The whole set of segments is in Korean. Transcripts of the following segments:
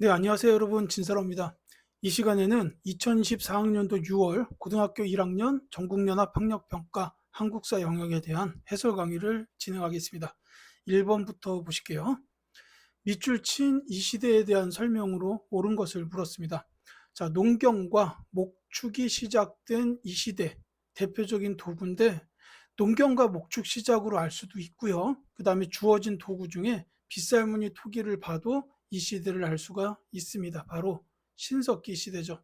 네, 안녕하세요, 여러분. 진사로입니다. 이 시간에는 2024학년도 6월 고등학교 1학년 전국연합학력평가 한국사 영역에 대한 해설 강의를 진행하겠습니다. 1번부터 보실게요. 밑줄 친 이 시대에 대한 설명으로 옳은 것을 물었습니다. 자, 농경과 목축이 시작된 이 시대 대표적인 도구인데 농경과 목축 시작으로 알 수도 있고요. 그 다음에 주어진 도구 중에 빗살무늬 토기를 봐도 이 시대를 알 수가 있습니다. 바로 신석기 시대죠.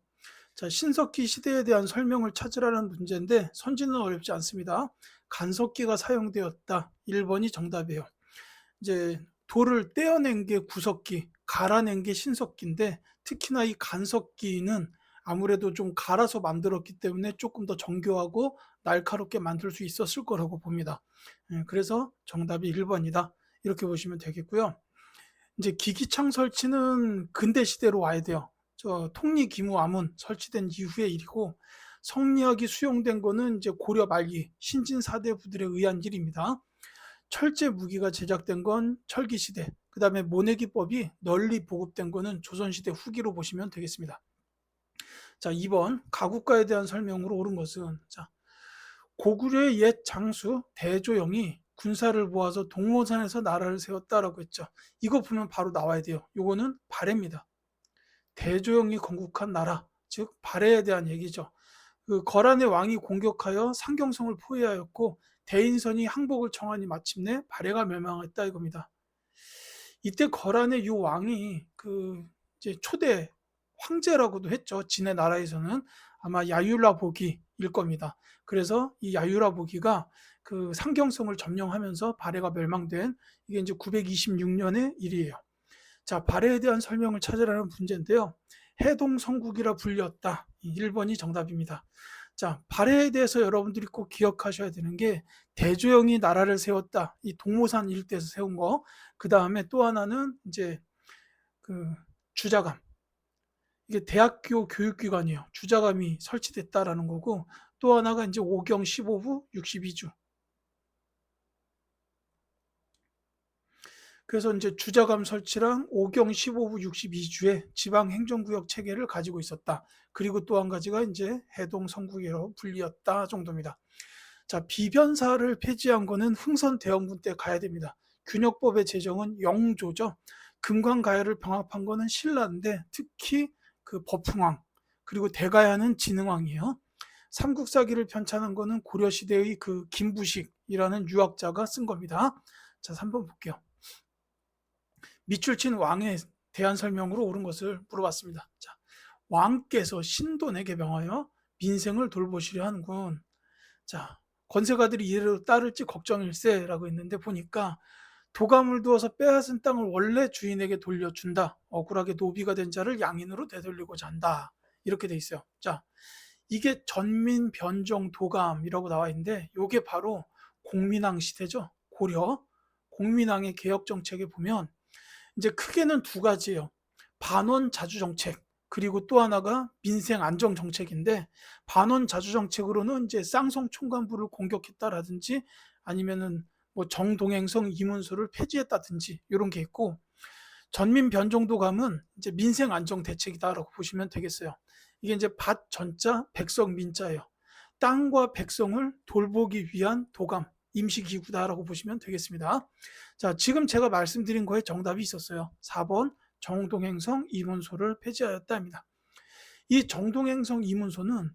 자, 신석기 시대에 대한 설명을 찾으라는 문제인데 선지는 어렵지 않습니다. 간석기가 사용되었다. 1번이 정답이에요. 이제 돌을 떼어낸 게 구석기, 갈아낸 게 신석기인데 특히나 이 간석기는 아무래도 좀 갈아서 만들었기 때문에 조금 더 정교하고 날카롭게 만들 수 있었을 거라고 봅니다. 그래서 정답이 1번이다. 이렇게 보시면 되겠고요. 이제 기기창 설치는 근대 시대로 와야 돼요. 저 통리기무암은 설치된 이후의 일이고 성리학이 수용된 거는 이제 고려 말기 신진 사대부들에 의한 일입니다. 철제 무기가 제작된 건 철기 시대, 그 다음에 모내기법이 널리 보급된 거는 조선시대 후기로 보시면 되겠습니다. 자, 2번 가국가에 대한 설명으로 옳은 것은 자, 고구려의 옛 장수 대조영이 군사를 모아서 동호산에서 나라를 세웠다라고 했죠. 이거 보면 바로 나와야 돼요. 요거는 발해입니다. 대조영이 건국한 나라, 즉 발해에 대한 얘기죠. 그 거란의 왕이 공격하여 상경성을 포위하였고 대인선이 항복을 청하니 마침내 발해가 멸망했다 이겁니다. 이때 거란의 이 왕이 그 이제 초대 황제라고도 했죠. 진의 나라에서는 아마 야유라 보기일 겁니다. 그래서 이 야유라 보기가 그 상경성을 점령하면서 발해가 멸망된 이게 이제 926년의 일이에요. 자, 발해에 대한 설명을 찾으라는 문제인데요. 해동성국이라 불렸다. 1번이 정답입니다. 자, 발해에 대해서 여러분들이 꼭 기억하셔야 되는 게 대조영이 나라를 세웠다. 이 동모산 일대에서 세운 거. 그 다음에 또 하나는 이제 그 주자감. 이게 대학교 교육기관이에요. 주자감이 설치됐다라는 거고 또 하나가 이제 오경 15부 62주. 그래서 이제 주자감 설치랑 오경 15부 62주의 지방 행정구역 체계를 가지고 있었다. 그리고 또 한 가지가 이제 해동 성국이라고 불리었다 정도입니다. 자, 비변사를 폐지한 거는 흥선 대원군 때 가야 됩니다. 균역법의 제정은 영조죠. 금관가야를 병합한 거는 신라인데 특히 그 법흥왕 그리고 대가야는 진흥왕이에요. 삼국사기를 편찬한 거는 고려시대의 그 김부식이라는 유학자가 쓴 겁니다. 자, 3번 볼게요. 밑줄 친 왕에 대한 설명으로 옳은 것을 물어봤습니다. 자, 왕께서 신돈에게 명하여 민생을 돌보시려 하는군. 자, 권세가들이 이대로 따를지 걱정일세라고 했는데 보니까 도감을 두어서 빼앗은 땅을 원래 주인에게 돌려준다. 억울하게 노비가 된 자를 양인으로 되돌리고자 한다. 이렇게 돼 있어요. 자, 이게 전민 변종 도감이라고 나와 있는데 이게 바로 공민왕 시대죠. 고려 공민왕의 개혁 정책에 보면 이제 크게는 두 가지예요. 반원 자주 정책 그리고 또 하나가 민생 안정 정책인데 반원 자주 정책으로는 이제 쌍성 총관부를 공격했다라든지 아니면은 뭐 정동행성 이문소를 폐지했다든지 이런 게 있고 전민 변종도감은 이제 민생 안정 대책이다라고 보시면 되겠어요. 이게 이제 밭 전자 백성 민자예요. 땅과 백성을 돌보기 위한 도감 임시기구다라고 보시면 되겠습니다. 자, 지금 제가 말씀드린 거에 정답이 있었어요. 4번 정동행성 이문소를 폐지하였다입니다. 이 정동행성 이문소는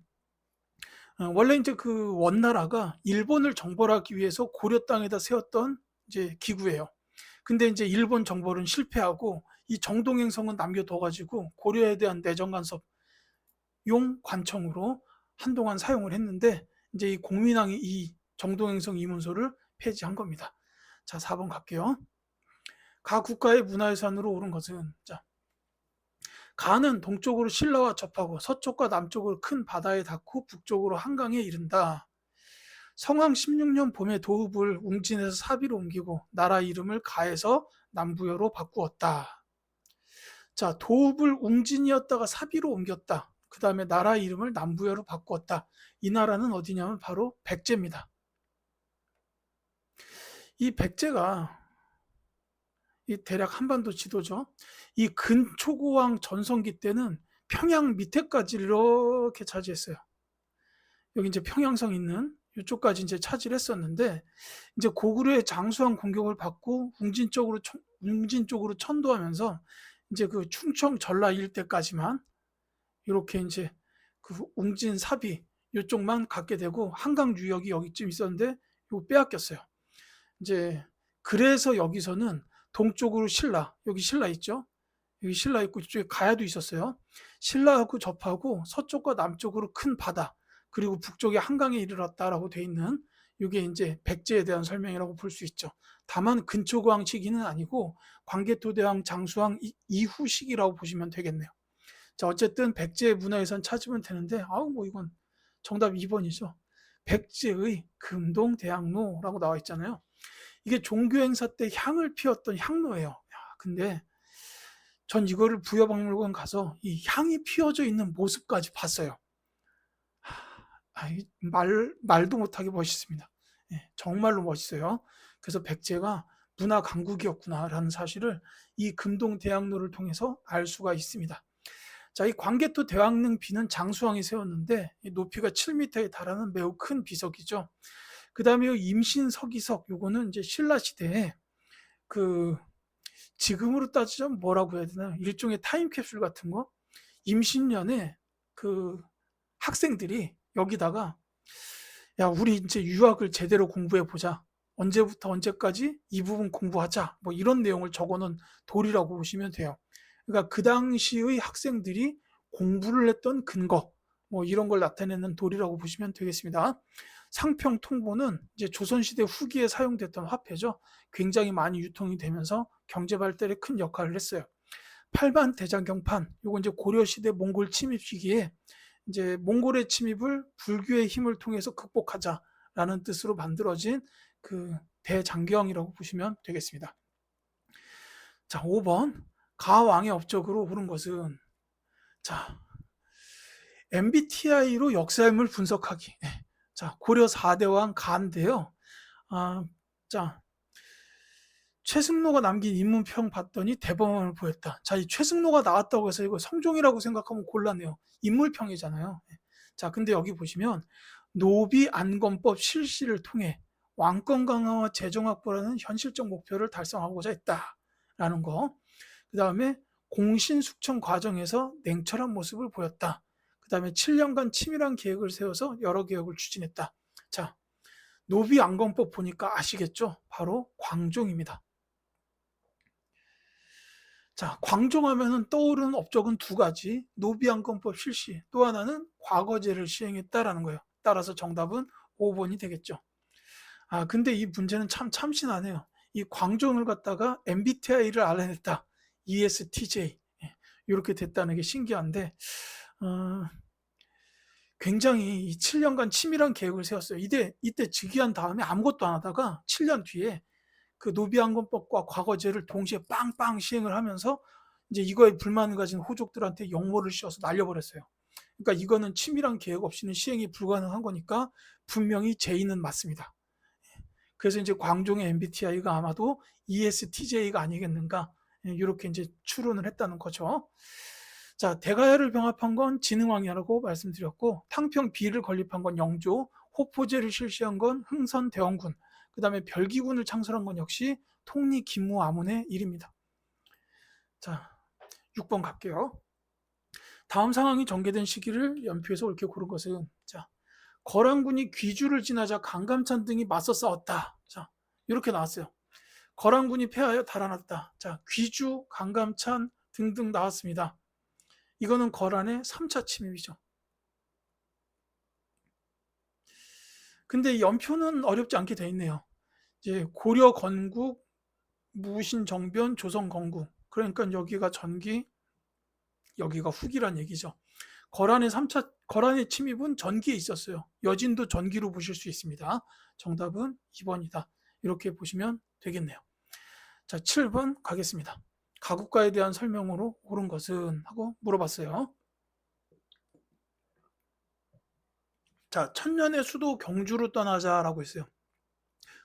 원래 이제 그 원나라가 일본을 정벌하기 위해서 고려 땅에다 세웠던 이제 기구예요. 근데 이제 일본 정벌은 실패하고 이 정동행성은 남겨둬가지고 고려에 대한 내정 간섭 용 관청으로 한동안 사용을 했는데 이제 이 공민왕이 이 정동행성 이문소를 폐지한 겁니다. 자, 4번 갈게요. 가 국가의 문화유산으로 오른 것은 자, 가는 동쪽으로 신라와 접하고 서쪽과 남쪽으로 큰 바다에 닿고 북쪽으로 한강에 이른다. 성왕 16년 봄에 도읍을 웅진에서 사비로 옮기고 나라 이름을 가에서 남부여로 바꾸었다. 자, 도읍을 웅진이었다가 사비로 옮겼다. 그 다음에 나라 이름을 남부여로 바꾸었다. 이 나라는 어디냐면 바로 백제입니다. 이 백제가 이 대략 한반도 지도죠. 이 근초고왕 전성기 때는 평양 밑에까지 이렇게 차지했어요. 여기 이제 평양성 있는 이쪽까지 이제 차지를 했었는데, 이제 고구려의 장수왕 공격을 받고 웅진 쪽으로 천도하면서 이제 그 충청 전라 일대까지만 이렇게 이제 그 웅진 사비 이쪽만 갖게 되고, 한강 유역이 여기쯤 있었는데 이거 빼앗겼어요. 이제 그래서 여기서는 동쪽으로 신라, 여기 신라 있죠? 여기 신라 있고 이쪽에 가야도 있었어요. 신라하고 접하고 서쪽과 남쪽으로 큰 바다, 그리고 북쪽에 한강에 이르렀다라고 돼 있는, 이게 이제 백제에 대한 설명이라고 볼 수 있죠. 다만 근초고왕 시기는 아니고 광개토대왕 장수왕 이후 시기라고 보시면 되겠네요. 자, 어쨌든 백제의 문화유산 찾으면 되는데, 아우 뭐 이건 정답 2번이죠. 백제의 금동대학로라고 나와 있잖아요. 이게 종교행사 때 향을 피웠던 향로예요. 야, 근데 전 이거를 부여박물관 가서 이 향이 피어져 있는 모습까지 봤어요. 말도 못하게 멋있습니다. 예, 정말로 멋있어요. 그래서 백제가 문화 강국이었구나라는 사실을 이 금동대학로를 통해서 알 수가 있습니다. 자, 이 광개토 대왕릉 비는 장수왕이 세웠는데 높이가 7m에 달하는 매우 큰 비석이죠. 그 다음에 임신 서기석, 요거는 이제 신라 시대에 그 지금으로 따지자면 뭐라고 해야 되나, 일종의 타임캡슐 같은 거, 임신년에 그 학생들이 여기다가 야 우리 이제 유학을 제대로 공부해 보자, 언제부터 언제까지 이 부분 공부하자, 뭐 이런 내용을 적어놓은 돌이라고 보시면 돼요. 그러니까 그 당시의 학생들이 공부를 했던 근거, 뭐 이런 걸 나타내는 돌이라고 보시면 되겠습니다. 상평 통보는 이제 조선시대 후기에 사용됐던 화폐죠. 굉장히 많이 유통이 되면서 경제 발달에 큰 역할을 했어요. 팔반 대장경판, 요건 이제 고려시대 몽골 침입 시기에 이제 몽골의 침입을 불교의 힘을 통해서 극복하자라는 뜻으로 만들어진 그 대장경이라고 보시면 되겠습니다. 자, 5번. 가왕의 업적으로 오른 것은, 자, MBTI로 역사임을 분석하기. 네. 자, 고려 4대 왕 가인데요. 자, 최승로가 남긴 인문평 봤더니 대범함을 보였다. 자, 이 최승로가 나왔다고 해서 이거 성종이라고 생각하면 곤란해요. 인물평이잖아요. 자, 근데 여기 보시면 노비 안건법 실시를 통해 왕권 강화와 재정 확보라는 현실적 목표를 달성하고자 했다라는 거. 그 다음에 공신 숙청 과정에서 냉철한 모습을 보였다. 그 다음에 7년간 치밀한 계획을 세워서 여러 개혁을 추진했다. 자, 노비 안건법 보니까 아시겠죠? 바로 광종입니다. 자, 광종하면은 떠오르는 업적은 두 가지, 노비안건법 실시, 또 하나는 과거제를 시행했다라는 거예요. 따라서 정답은 5번이 되겠죠. 근데 이 문제는 참 참신하네요. 이 광종을 갖다가 MBTI를 알아냈다. ESTJ. 이렇게 됐다는 게 신기한데, 굉장히 이 7년간 치밀한 계획을 세웠어요. 이때 즉위한 다음에 아무것도 안 하다가 7년 뒤에 그 노비안건법과 과거제를 동시에 빵빵 시행을 하면서 이제 이거에 불만을 가진 호족들한테 역모를 씌워서 날려버렸어요. 그러니까 이거는 치밀한 계획 없이는 시행이 불가능한 거니까 분명히 제의는 맞습니다. 그래서 이제 광종의 MBTI가 아마도 ESTJ가 아니겠는가, 이렇게 이제 추론을 했다는 거죠. 자, 대가야를 병합한 건 진흥왕이라고 말씀드렸고, 탕평 비를 건립한 건 영조, 호포제를 실시한 건 흥선대원군, 그 다음에 별기군을 창설한 건 역시 통리 김무 아문의 일입니다. 자, 6번 갈게요. 다음 상황이 전개된 시기를 연표해서 옳게 고른 것은, 자, 거란군이 귀주를 지나자 강감찬 등이 맞서 싸웠다. 자, 이렇게 나왔어요. 거란군이 패하여 달아났다. 자, 귀주, 강감찬 등등 나왔습니다. 이거는 거란의 3차 침입이죠. 근데 연표는 어렵지 않게 돼 있네요. 이제 고려 건국, 무신 정변, 조선 건국. 그러니까 여기가 전기, 여기가 후기란 얘기죠. 거란의 침입은 전기에 있었어요. 여진도 전기로 보실 수 있습니다. 정답은 2번이다. 이렇게 보시면 되겠네요. 자, 7번 가겠습니다. 가국가에 대한 설명으로 옳은 것은 하고 물어봤어요. 자, 천년의 수도 경주로 떠나자라고 했어요.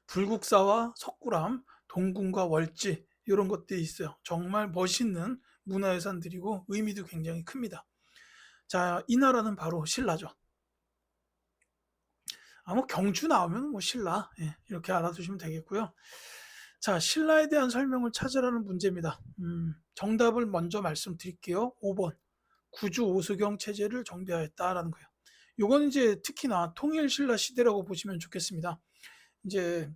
불국사와 석굴암, 동궁과 월지, 이런 것들이 있어요. 정말 멋있는 문화유산들이고 의미도 굉장히 큽니다. 자, 이 나라는 바로 신라죠. 뭐 경주 나오면 뭐 신라, 예, 이렇게 알아두시면 되겠고요. 자, 신라에 대한 설명을 찾으라는 문제입니다. 정답을 먼저 말씀드릴게요. 5번. 구주 오수경 체제를 정비하였다라는 거예요. 요건 이제 특히나 통일 신라 시대라고 보시면 좋겠습니다. 이제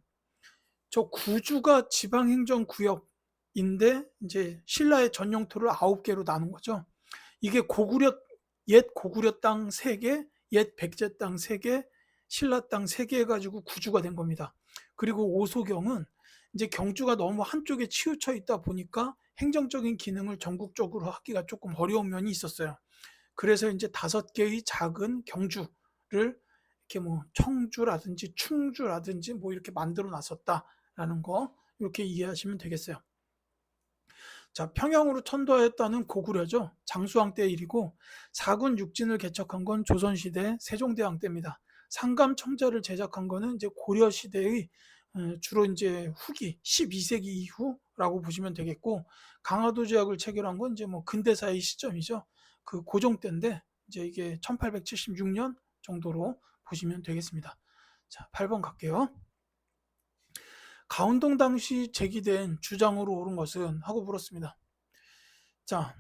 저 구주가 지방행정구역인데 이제 신라의 전용토를 9개로 나눈 거죠. 이게 옛 고구려 땅 3개, 옛 백제 땅 3개, 신라 땅 3개 해가지고 구주가 된 겁니다. 그리고 오소경은 이제 경주가 너무 한쪽에 치우쳐 있다 보니까 행정적인 기능을 전국적으로 하기가 조금 어려운 면이 있었어요. 그래서 이제 5개의 작은 경주를 이렇게 뭐 청주라든지 충주라든지 뭐 이렇게 만들어 놨었다라는 거 이렇게 이해하시면 되겠어요. 자, 평양으로 천도하였다는 고구려죠. 장수왕 때 일이고 사군 육진을 개척한 건 조선시대 세종대왕 때입니다. 상감청자를 제작한 거는 이제 고려 시대의 주로 이제 후기 12세기 이후라고 보시면 되겠고 강화도 제약을 체결한 건 이제 뭐 근대사의 시점이죠. 그 고종 때인데 이제 이게 1876년 정도로 보시면 되겠습니다. 자, 8번 갈게요. 가운동 당시 제기된 주장으로 옳은 것은 하고 물었습니다. 자,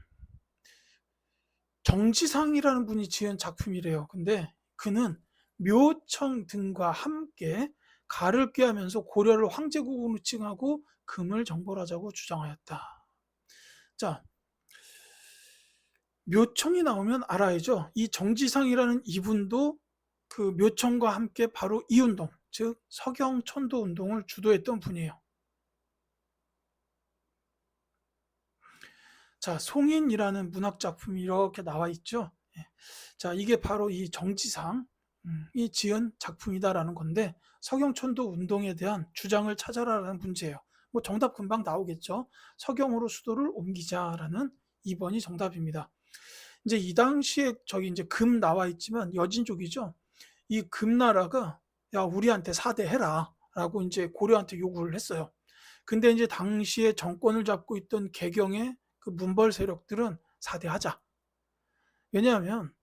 정지상이라는 분이 지은 작품이래요. 근데 그는 묘청 등과 함께 가를 꾀하면서 고려를 황제국으로 칭하고 금을 정벌하자고 주장하였다. 자, 묘청이 나오면 알아야죠. 이 정지상이라는 이분도 그 묘청과 함께 바로 이 운동, 즉 서경천도 운동을 주도했던 분이에요. 자, 송인이라는 문학 작품이 이렇게 나와 있죠. 예. 자, 이게 바로 이 정지상이 지은 작품이다라는 건데 서경천도 운동에 대한 주장을 찾아라라는 문제예요. 뭐 정답 금방 나오겠죠. 서경으로 수도를 옮기자라는 2번이 정답입니다. 이제 이 당시에 저기 이제 금 나와 있지만 여진족이죠. 이 금나라가 야, 우리한테 사대해라라고 이제 고려한테 요구를 했어요. 근데 이제 당시에 정권을 잡고 있던 개경의 그 문벌 세력들은 사대하자. 왜냐하면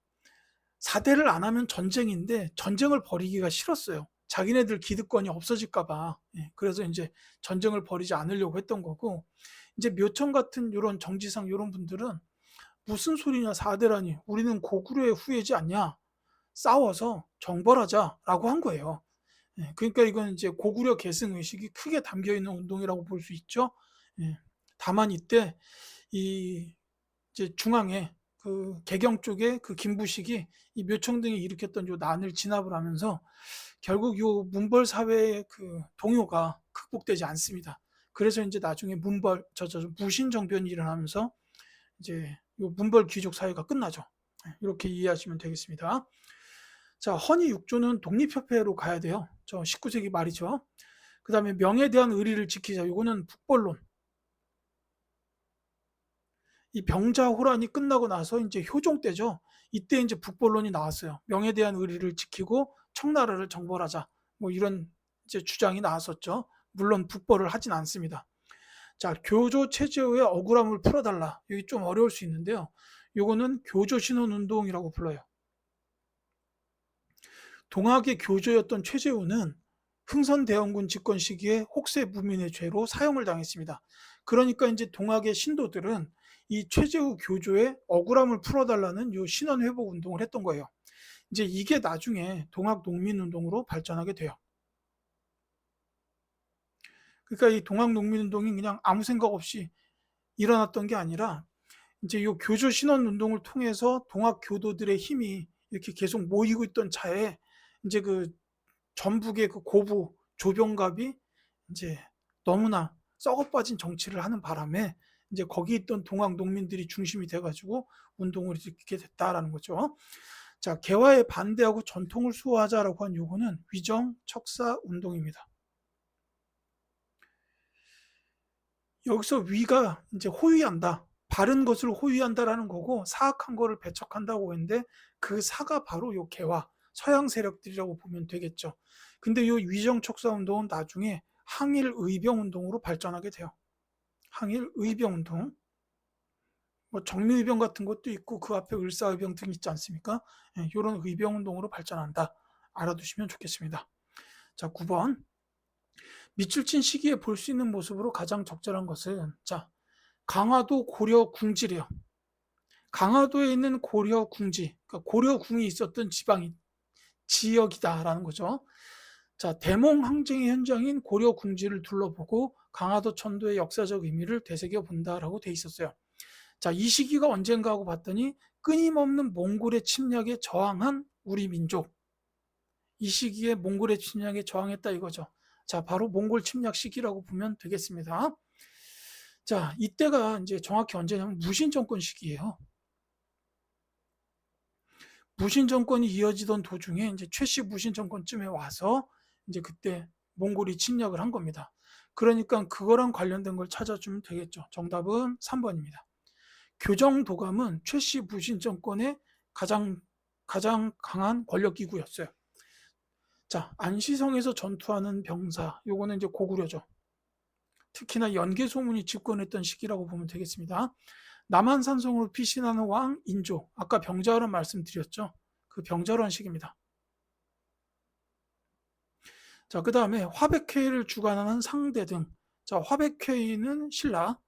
사대를 안 하면 전쟁인데 전쟁을 벌이기가 싫었어요. 자기네들 기득권이 없어질까봐. 예, 그래서 이제 전쟁을 벌이지 않으려고 했던 거고, 이제 묘청 같은 이런 정지상 이런 분들은 무슨 소리냐 사대라니 우리는 고구려의 후예지 않냐 싸워서 정벌하자라고 한 거예요. 예, 그러니까 이건 이제 고구려 계승 의식이 크게 담겨 있는 운동이라고 볼 수 있죠. 예, 다만 이때 이 이제 중앙에 그 개경 쪽에 그 김부식이 이 묘청 등이 일으켰던 요 난을 진압을 하면서 결국 요 문벌 사회의 그 동요가 극복되지 않습니다. 그래서 이제 나중에 무신정변이 일어나면서 이제 요 문벌 귀족 사회가 끝나죠. 이렇게 이해하시면 되겠습니다. 자, 헌희 육조는 독립협회로 가야 돼요. 저 19세기 말이죠. 그 다음에 명에 대한 의리를 지키자. 요거는 북벌론. 이 병자호란이 끝나고 나서 이제 효종 때죠. 이때 이제 북벌론이 나왔어요. 명에 대한 의리를 지키고 청나라를 정벌하자. 뭐 이런 이제 주장이 나왔었죠. 물론 북벌을 하진 않습니다. 자, 교조 체제의 억울함을 풀어달라. 여기 좀 어려울 수 있는데요. 요거는 교조 신원 운동이라고 불러요. 동학의 교조였던 최재우는 흥선대원군 집권 시기에 혹세 무민의 죄로 사형을 당했습니다. 그러니까 이제 동학의 신도들은 이 최재우 교조의 억울함을 풀어달라는 요 신원 회복 운동을 했던 거예요. 이제 이게 나중에 동학 농민 운동으로 발전하게 돼요. 그러니까 이 동학 농민 운동이 그냥 아무 생각 없이 일어났던 게 아니라 이제 요 교조 신원 운동을 통해서 동학 교도들의 힘이 이렇게 계속 모이고 있던 차에 이제 그 전북의 그 고부 조병갑이 이제 너무나 썩어빠진 정치를 하는 바람에 이제 거기 있던 동학 농민들이 중심이 돼가지고 운동을 일으키게 됐다라는 거죠. 자, 개화에 반대하고 전통을 수호하자라고 한 요거는 위정 척사 운동입니다. 여기서 위가 이제 호위한다. 바른 것을 호위한다라는 거고 사악한 거를 배척한다고 했는데 그 사가 바로 요 개화 서양 세력들이라고 보면 되겠죠. 근데 요 위정 척사 운동은 나중에 항일 의병 운동으로 발전하게 돼요. 항일 의병운동, 뭐 정미의병 같은 것도 있고 그 앞에 을사의병 등 있지 않습니까? 이런 의병운동으로 발전한다. 알아두시면 좋겠습니다. 자, 9번. 밑줄 친 시기에 볼 수 있는 모습으로 가장 적절한 것은, 자, 강화도 고려 궁지래요. 강화도에 있는 고려 궁지, 그러니까 고려궁이 있었던 지역이다라는 거죠. 자, 대몽 항쟁의 현장인 고려 궁지를 둘러보고 강화도 천도의 역사적 의미를 되새겨 본다라고 돼 있었어요. 자, 이 시기가 언젠가 하고 봤더니 끊임없는 몽골의 침략에 저항한 우리 민족. 이 시기에 몽골의 침략에 저항했다 이거죠. 자, 바로 몽골 침략 시기라고 보면 되겠습니다. 자, 이때가 이제 정확히 언제냐면 무신 정권 시기예요. 무신 정권이 이어지던 도중에 이제 최씨 무신 정권쯤에 와서 이제 그때 몽골이 침략을 한 겁니다. 그러니까 그거랑 관련된 걸 찾아주면 되겠죠. 정답은 3번입니다. 교정도감은 최씨 무신 정권의 가장 강한 권력기구였어요. 자, 안시성에서 전투하는 병사, 요거는 이제 고구려죠. 특히나 연개소문이 집권했던 시기라고 보면 되겠습니다. 남한산성으로 피신하는 왕 인조, 아까 병자호란 말씀드렸죠. 그 병자호란 시기입니다. 자, 그 다음에 화백회의를 주관하는 상대등. 자, 화백회의는 신라,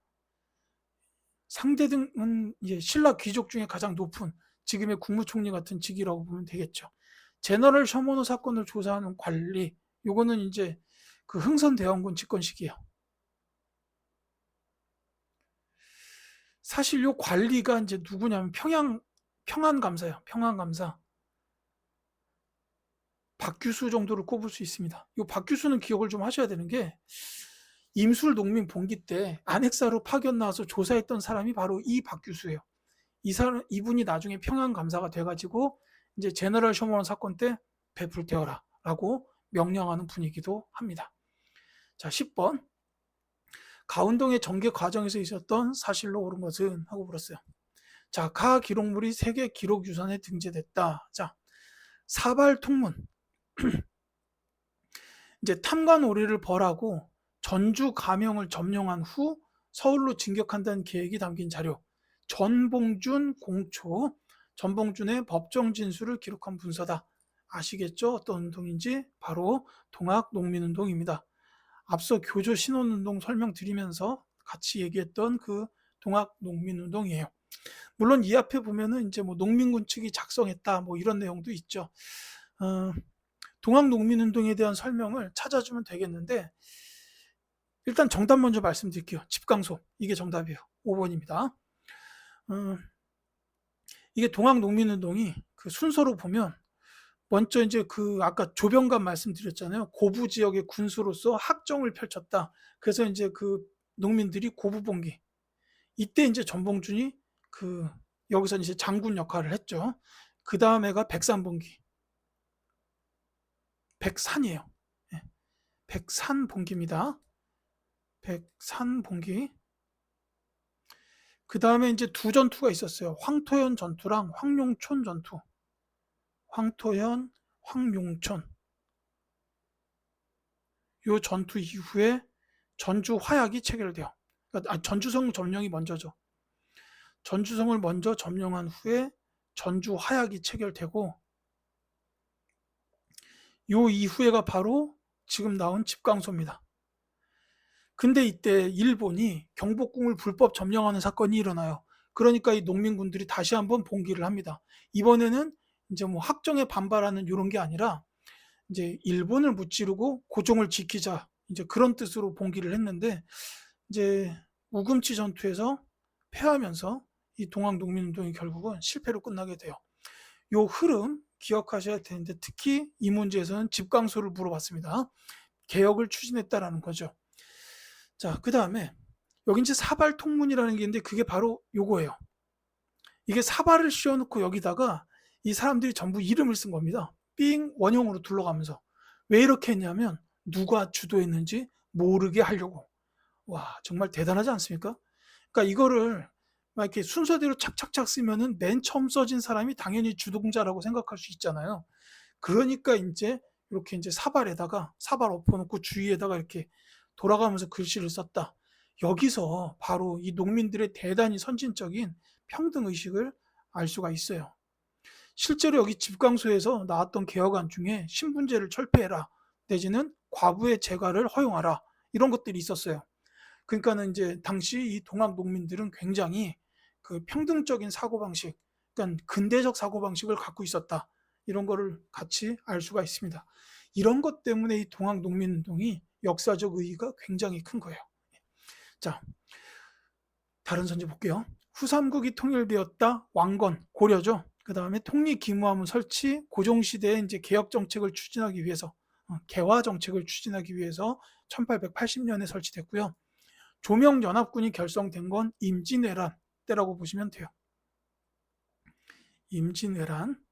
상대등은 이제 신라 귀족 중에 가장 높은 지금의 국무총리 같은 직위라고 보면 되겠죠. 제너럴 셔머너 사건을 조사하는 관리, 요거는 이제 그 흥선대원군 집권 시기예요. 사실 요 관리가 이제 누구냐면 평안감사예요. 평안감사. 박규수 정도를 꼽을 수 있습니다. 요 박규수는 기억을 좀 하셔야 되는 게 임술 농민 봉기 때 안핵사로 파견 나와서 조사했던 사람이 바로 이 박규수예요. 이분이 나중에 평안감사가 돼가지고 이제 제너럴 셔머너 사건 때 배 불태워라라고 명령하는 분이기도 합니다. 자, 10번. 가운동의 전개 과정에서 있었던 사실로 옳은 것은 하고 물었어요. 자, 가 기록물이 세계 기록유산에 등재됐다. 자, 사발통문. 이제 탐관오리를 벌하고 전주 가명을 점령한 후 서울로 진격한다는 계획이 담긴 자료. 전봉준 공초, 전봉준의 법정 진술을 기록한 문서다. 아시겠죠? 어떤 운동인지? 바로 동학농민운동입니다. 앞서 교조 신혼운동 설명드리면서 같이 얘기했던 그 동학농민운동이에요. 물론 이 앞에 보면은 이제 뭐 농민군 측이 작성했다 뭐 이런 내용도 있죠. 동학농민운동에 대한 설명을 찾아주면 되겠는데 일단 정답 먼저 말씀드릴게요. 집강소 이게 정답이에요. 5번입니다. 이게 동학농민운동이 그 순서로 보면 먼저 이제 그 아까 조병관 말씀드렸잖아요. 고부 지역의 군수로서 학정을 펼쳤다. 그래서 이제 그 농민들이 고부봉기. 이때 이제 전봉준이 그 여기서 이제 장군 역할을 했죠. 그 다음에가 백산봉기. 백산이에요. 백산봉기입니다. 백산봉기. 그 다음에 이제 두 전투가 있었어요. 황토현 전투랑 황룡촌 전투. 황토현, 황룡촌. 요 전투 이후에 전주 화약이 체결돼요. 그러니까 전주성 점령이 먼저죠. 전주성을 먼저 점령한 후에 전주 화약이 체결되고 요 이후에가 바로 지금 나온 집강소입니다. 근데 이때 일본이 경복궁을 불법 점령하는 사건이 일어나요. 그러니까 이 농민군들이 다시 한번 봉기를 합니다. 이번에는 이제 뭐 학정에 반발하는 이런 게 아니라 이제 일본을 무찌르고 고종을 지키자 이제 그런 뜻으로 봉기를 했는데 이제 우금치 전투에서 패하면서 이 동학농민운동이 결국은 실패로 끝나게 돼요. 요 흐름 기억하셔야 되는데 특히 이 문제에서는 집강소를 물어봤습니다. 개혁을 추진했다라는 거죠. 자, 그 다음에 여기 이제 사발통문이라는 게 있는데 그게 바로 요거예요. 이게 사발을 씌워놓고 여기다가 이 사람들이 전부 이름을 쓴 겁니다. 삥 원형으로 둘러가면서. 왜 이렇게 했냐면 누가 주도했는지 모르게 하려고. 와, 정말 대단하지 않습니까? 그러니까 이거를 막 이렇게 순서대로 착착착 쓰면은 맨 처음 써진 사람이 당연히 주동자라고 생각할 수 있잖아요. 그러니까 이제 이렇게 이제 사발에다가 사발 엎어놓고 주위에다가 이렇게 돌아가면서 글씨를 썼다. 여기서 바로 이 농민들의 대단히 선진적인 평등의식을 알 수가 있어요. 실제로 여기 집광소에서 나왔던 개혁안 중에 신분제를 철폐해라 내지는 과부의 재가를 허용하라 이런 것들이 있었어요. 그러니까는 이제 당시 이 동학 농민들은 굉장히 그 평등적인 사고방식, 그러니까 근대적 사고방식을 갖고 있었다. 이런 거를 같이 알 수가 있습니다. 이런 것 때문에 이 동학 농민운동이 역사적 의의가 굉장히 큰 거예요. 자, 다른 선지 볼게요. 후삼국이 통일되었다. 왕건, 고려죠. 그 다음에 통리기무화문 설치, 고종시대에 이제 개혁 정책을 추진하기 위해서, 개화 정책을 추진하기 위해서 1880년에 설치됐고요. 조명연합군이 결성된 건 임진왜란 때라고 보시면 돼요. 임진왜란.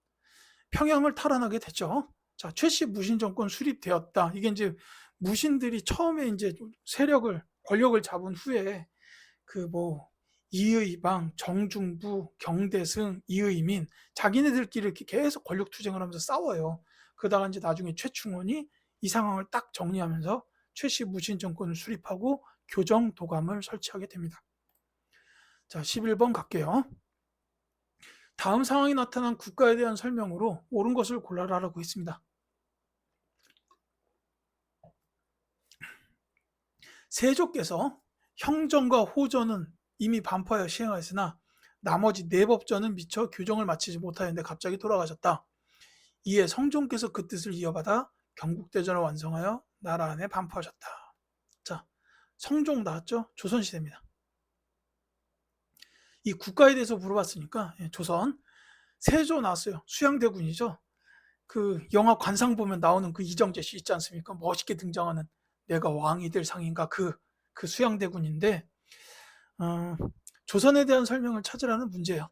평양을 탈환하게 됐죠. 자, 최씨 무신 정권 수립되었다. 이게 이제 무신들이 처음에 이제 권력을 잡은 후에 그 뭐 이의방, 정중부, 경대승, 이의민 자기네들끼리 이렇게 계속 권력 투쟁을 하면서 싸워요. 그러다가 이제 나중에 최충원이 이 상황을 딱 정리하면서 최씨 무신 정권을 수립하고 교정 도감을 설치하게 됩니다. 자, 11번 갈게요. 다음 상황이 나타난 국가에 대한 설명으로 옳은 것을 골라라라고 했습니다. 세조께서 형전과 호전은 이미 반포하여 시행하였으나 나머지 네 법전은 미처 교정을 마치지 못하였는데 갑자기 돌아가셨다. 이에 성종께서 그 뜻을 이어받아 경국대전을 완성하여 나라 안에 반포하셨다. 자, 성종 나왔죠? 조선시대입니다. 이 국가에 대해서 물어봤으니까 조선 세조 나왔어요. 수양대군이죠. 그 영화 관상 보면 나오는 그 이정재 씨 있지 않습니까? 멋있게 등장하는 내가 왕이 될 상인가 그 수양대군인데 조선에 대한 설명을 찾으라는 문제예요.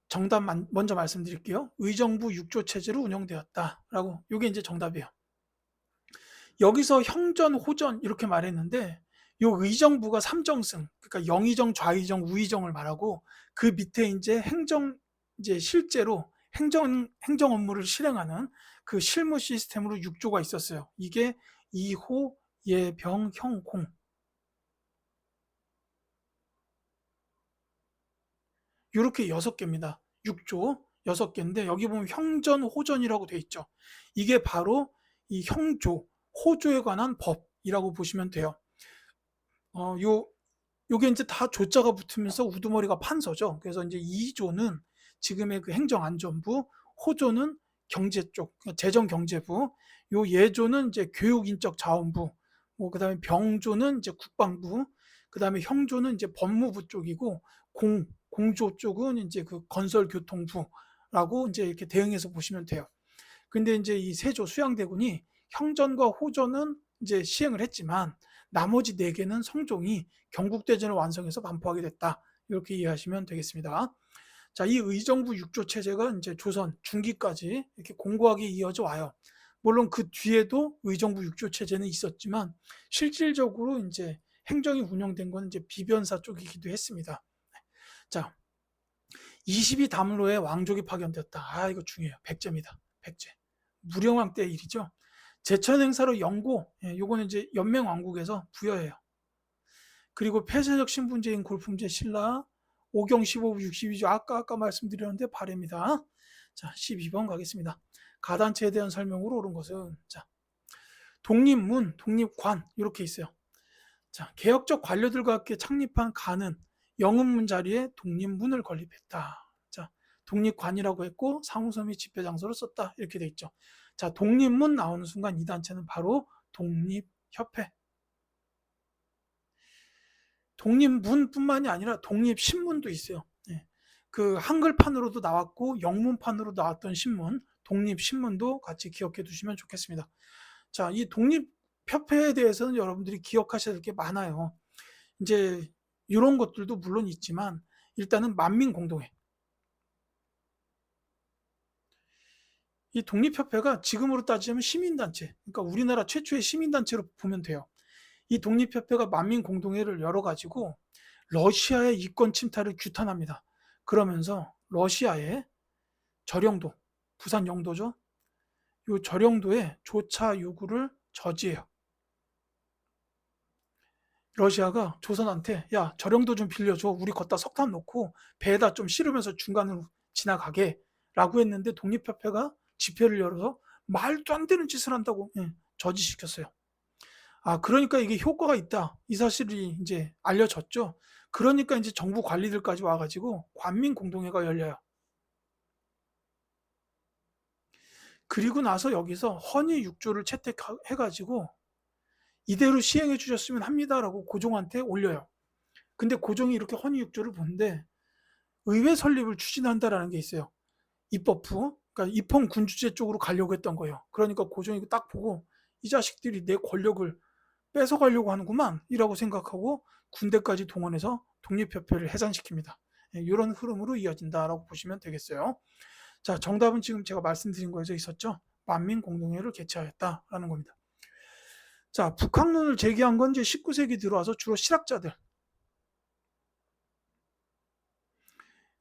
정답 먼저 말씀드릴게요. 의정부 6조 체제로 운영되었다라고. 이게 이제 정답이에요. 여기서 형전, 호전 이렇게 말했는데 요 의정부가 삼정승, 그러니까 영의정, 좌의정, 우의정을 말하고 그 밑에 이제 이제 실제로 행정 업무를 실행하는 그 실무 시스템으로 6조가 있었어요. 이게 이호, 예병, 형, 공. 이렇게 6개입니다. 6조 6개인데 여기 보면 형전, 호전이라고 돼 있죠. 이게 바로 이 형조, 호조에 관한 법이라고 보시면 돼요. 요게 이제 다 조자가 붙으면서 우두머리가 판서죠. 그래서 이제 2조는 지금의 그 행정안전부, 호조는 경제 쪽, 그러니까 재정경제부, 요 예조는 이제 교육인적자원부, 뭐 그다음에 병조는 이제 국방부, 그다음에 형조는 이제 법무부 쪽이고 공조 쪽은 이제 그 건설교통부라고 이제 이렇게 대응해서 보시면 돼요. 근데 이제 이 세조 수양대군이 형전과 호전은 이제 시행을 했지만 나머지 4개는 성종이 경국대전을 완성해서 반포하게 됐다. 이렇게 이해하시면 되겠습니다. 자, 이 의정부 6조 체제가 이제 조선 중기까지 이렇게 공고하게 이어져 와요. 물론 그 뒤에도 의정부 6조 체제는 있었지만 실질적으로 이제 행정이 운영된 건 이제 비변사 쪽이기도 했습니다. 자, 22담로에 왕족이 파견되었다. 아, 이거 중요해요. 백제입니다. 백제. 무령왕 때 일이죠. 제천 행사로 영고, 요거는 이제 연맹왕국에서 부여해요. 그리고 폐쇄적 신분제인 골품제 신라, 오경 15부 62조 아까 말씀드렸는데 발해입니다. 자, 12번 가겠습니다. 가단체에 대한 설명으로 옳은 것은 자, 독립문, 독립관 이렇게 있어요. 자, 개혁적 관료들과 함께 창립한 관은 영음문 자리에 독립문을 건립했다. 자, 독립관이라고 했고 사무소 및 집회 장소로 썼다. 이렇게 돼 있죠. 자, 독립문 나오는 순간 이 단체는 바로 독립협회. 독립문뿐만이 아니라 독립신문도 있어요. 그 한글판으로도 나왔고 영문판으로 나왔던 신문, 독립신문도 같이 기억해 두시면 좋겠습니다. 자, 이 독립협회에 대해서는 여러분들이 기억하셔야 될 게 많아요. 이제 이런 것들도 물론 있지만 일단은 만민공동회. 이 독립협회가 지금으로 따지면 시민단체, 그러니까 우리나라 최초의 시민단체로 보면 돼요. 이 독립협회가 만민공동회를 열어가지고 러시아의 이권 침탈을 규탄합니다. 그러면서 러시아의 저령도, 부산 영도죠. 이 저령도의 조차 요구를 저지해요. 러시아가 조선한테 야, 저령도 좀 빌려줘. 우리 걷다 석탄 놓고 배에다 좀 실으면서 중간으로 지나가게 라고 했는데 독립협회가 지표를 열어서 말도 안 되는 짓을 한다고 저지시켰어요. 아, 그러니까 이게 효과가 있다. 이 사실이 이제 알려졌죠. 그러니까 이제 정부 관리들까지 와가지고 관민 공동회가 열려요. 그리고 나서 여기서 헌의 6조를 채택해가지고 이대로 시행해 주셨으면 합니다라고 고종한테 올려요. 근데 고종이 이렇게 헌의 6조를 보는데 의회 설립을 추진한다라는 게 있어요. 입법부, 그러니까 입헌 군주제 쪽으로 가려고 했던 거예요. 그러니까 고종이 딱 보고 이 자식들이 내 권력을 뺏어가려고 하는구만 이라고 생각하고 군대까지 동원해서 독립협회를 해산시킵니다. 이런 흐름으로 이어진다라고 보시면 되겠어요. 자, 정답은 지금 제가 말씀드린 거에서 있었죠. 만민공동회를 개최하였다라는 겁니다. 자, 북학론을 제기한 건 이제 19세기 들어와서 주로 실학자들,